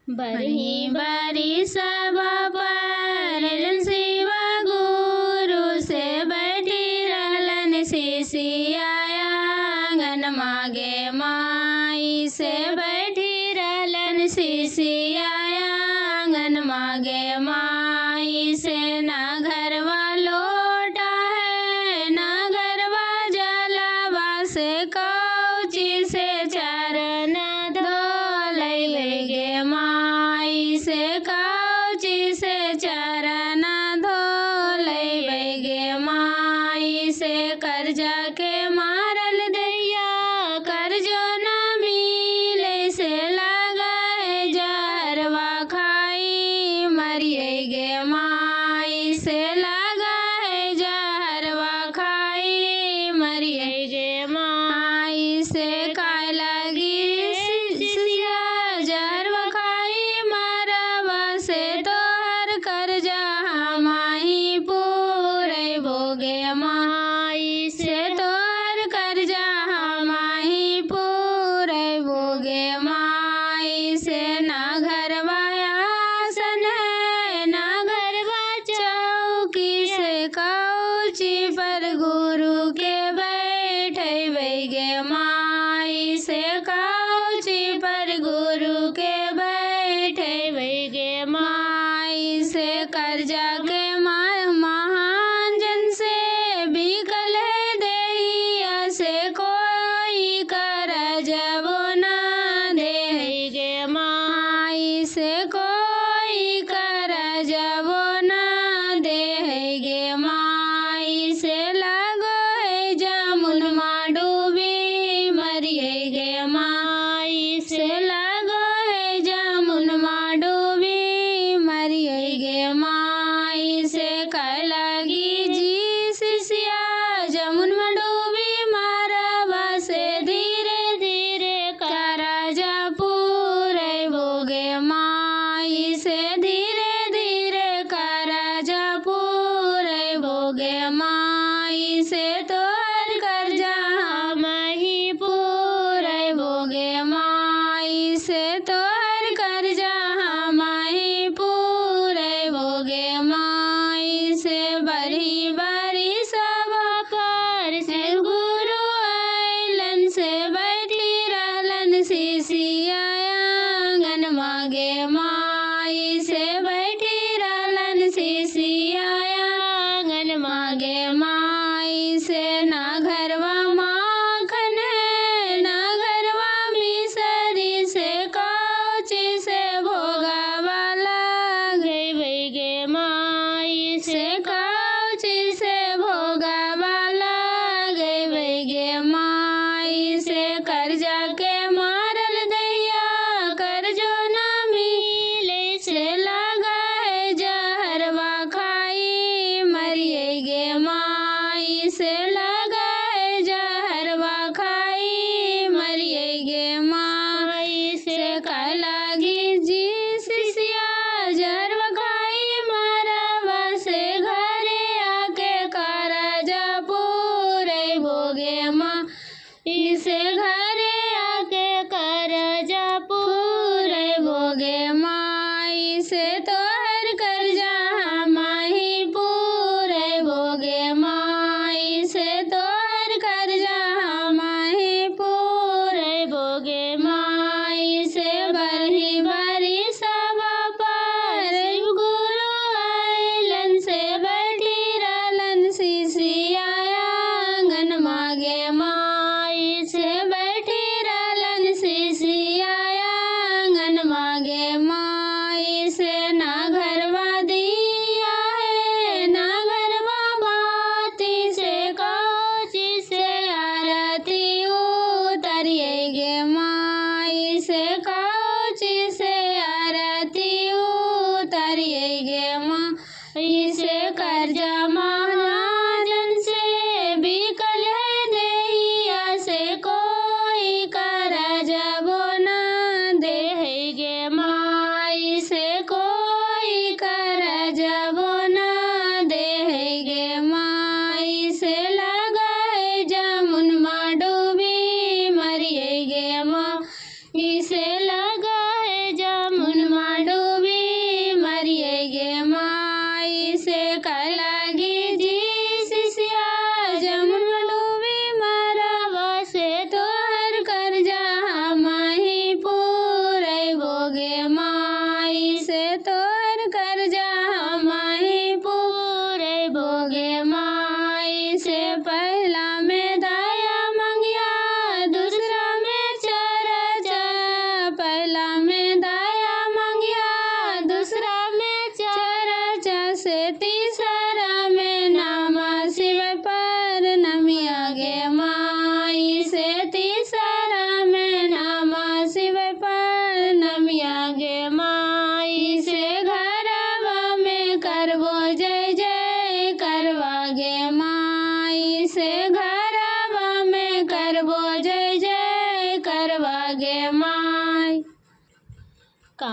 बरही बारी सब परलन शिव गुरु से बैठी रहलन शिष्या आंगन मागे माई से बैठी रहलन शिष्या आंगन मागे माई से ना घरवा लोटा है ना घरवा जलावा से कौची से चरण धोलैबे गे माई से कौची से चरण धोलैबे गे माई से कर्जा के मारल दैया कर्जो न मिले से लगाए जहरवा खाई मरिए गे माई से लगाए जहरवा खाई मरिए गे माई से काय लगी शिष्या जहरवा खाई मरवा से तोहर कर्जा माही पूरे भोगे माई से तोहर कर्जा माही पूरे भोगे माई से ना घरवा आसन है ना घरवा चौकी से कौची पर गुरु के बैठे गे माई से कौची पर गुरु के बैठे गे माई से कर्जा के महान जन से बिकल है देहिया से कोई करजबो न दे गे माई से कोई करजबो न दे गे माई से लगो है जामुन मा डूबी मरिए गे माई से लगो है जामुन मा डूबी मरिए गे माई से काय लगी जी शिष्या जामुन मा डूबी मारवा से धीरे धीरे करजा पूरे भोगे माई से धीरे धीरे करजा पूरे भोगे माई से तोहर कर्जा मही पूरे भोगे माई से तोहर कर्जा मही पूरे भोगे माई से बरही बारी सब पर से गुरु आइलन से बैठी रहलन शिष्या आंगन मागे माई से बैठी रहलन शिष्या आंगन मागे माई से ना घरवा माखन है ना घरवा मिसरी से कौची से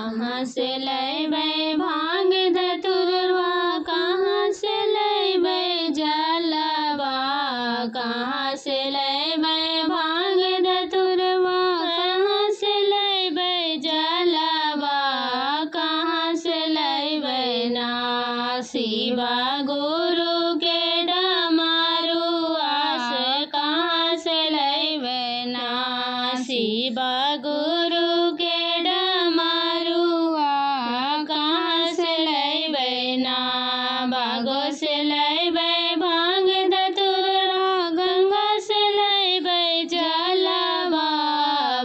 कहाँ से लैबै भांग धतुरवा, कहाँ से लैबै जलवा, कहाँ से लैबै भांग धतुरवा, कहाँ से लैबै जलवा, कहाँ से लैबै ना। शिवा गुरु के डमरुआ से कहाँ से लैबै ना। शिवा गुरु के डमरुआ कहाँ से लैबै ना। बागो से लैबै भांग धतुरवा, गंगा से लैबै जलवा,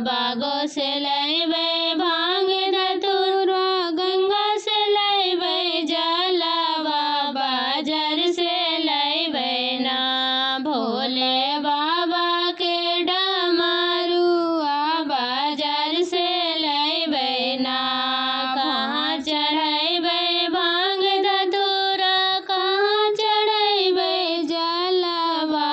बागो से लैबै भांग धतुरवा, गंगा से लैबै जलवा, बाजार से लैबै ना। भोले बाबा के डमरुआ बाजार से लैबै ना। कहाँ चढ़ैबै भांग धतूरा, कहाँ चढ़ैबै जलवा,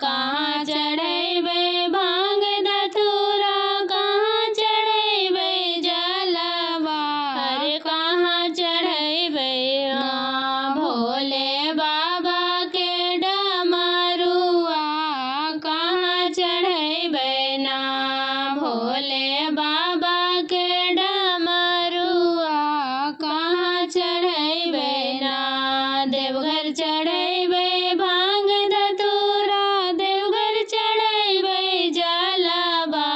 कहाँ चढ़ैबै भांग धतूरा, कहाँ चढ़ैबै जलवा, अरे कहाँ चढ़ैबै हाँ। भोले बाबा के डमरुआ कहाँ चढ़ैबै ना। भोले बाबा के डमरुआ कहाँ चढ़ैबै ना। देवघर चढ़ैबै भांग धतूरा, देवघर चढ़ैबै जलवा,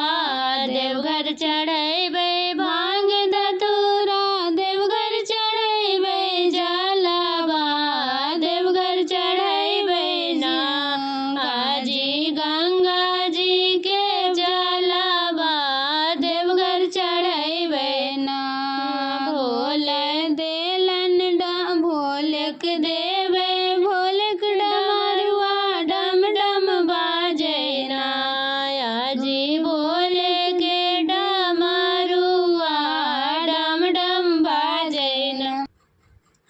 देवघर चढ़ैबै भांग धतूरा, देवघर चढ़ैबै जलवा, देवघर चढ़ैबै ना। हाजी गंगा जी के जलवा देवघर चढ़ैबै ना। भोले देलन भोलेक देबै भोलेक डमरुआ, डम डम बाजै ना। हाजी भोले के डमरुआ डम डम बाजै ना।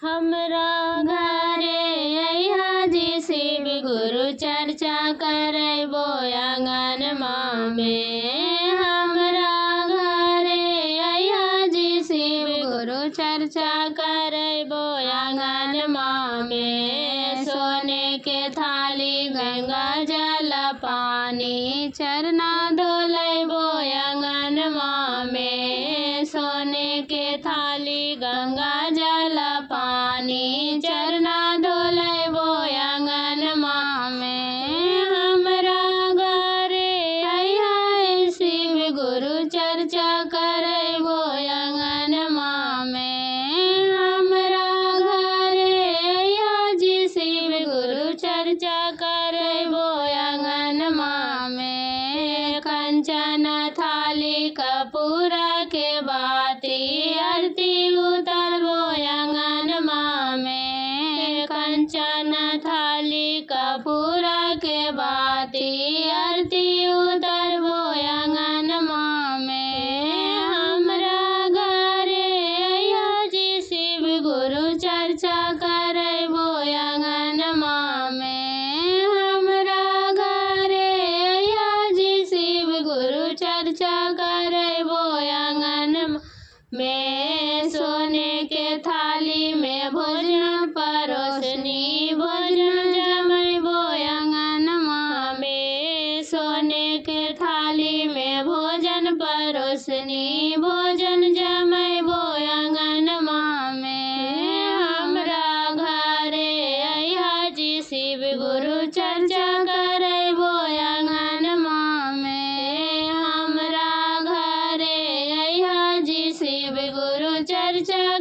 हमरा घरे अइहा जी शिव गुरु चर्चा करैबो आंगनमा में। हमरा घरे अइहा जी शिव गुरु चर्चा करैबो आंगनमा में। सोने के थाली गंगा जल पानी, चरना धोलैबो आंगनमा में। सोने के थाली गंगा जल पानी, चरना धोलैबो आंगनमा में। हमरा घरे अइहा शिव गुरु चर्चा करैबो आंगनमा में। हमरा घरे अइहा जी शिव गुरु चर्चा करैबो आंगनमा में। कंचन थाली कपूरा के बाती, आरती उतारबो आंगनमा में। कंचन थाली कपूरा के बाती, आरती उतारबो आंगनमा में। हमरा घरे अइहा जी शिव गुरु चर्चा करैबो आंगनमा में। हमरा घरे अइहा जी शिव गुरु चर्चा करैबो आंगनमा में। सोने के थाली में भोजन परोसनी, भोजन जमैबो आंगनमा में। सोने के थाली में भोजन परोसनी, भोजन जमैबो आंगनमा में। हमरा घरे अइहा जी शिव गुरु चर्चा करैबो आंगनमा में। हमरा घरे अइहा जी शिव गुरु चर्चा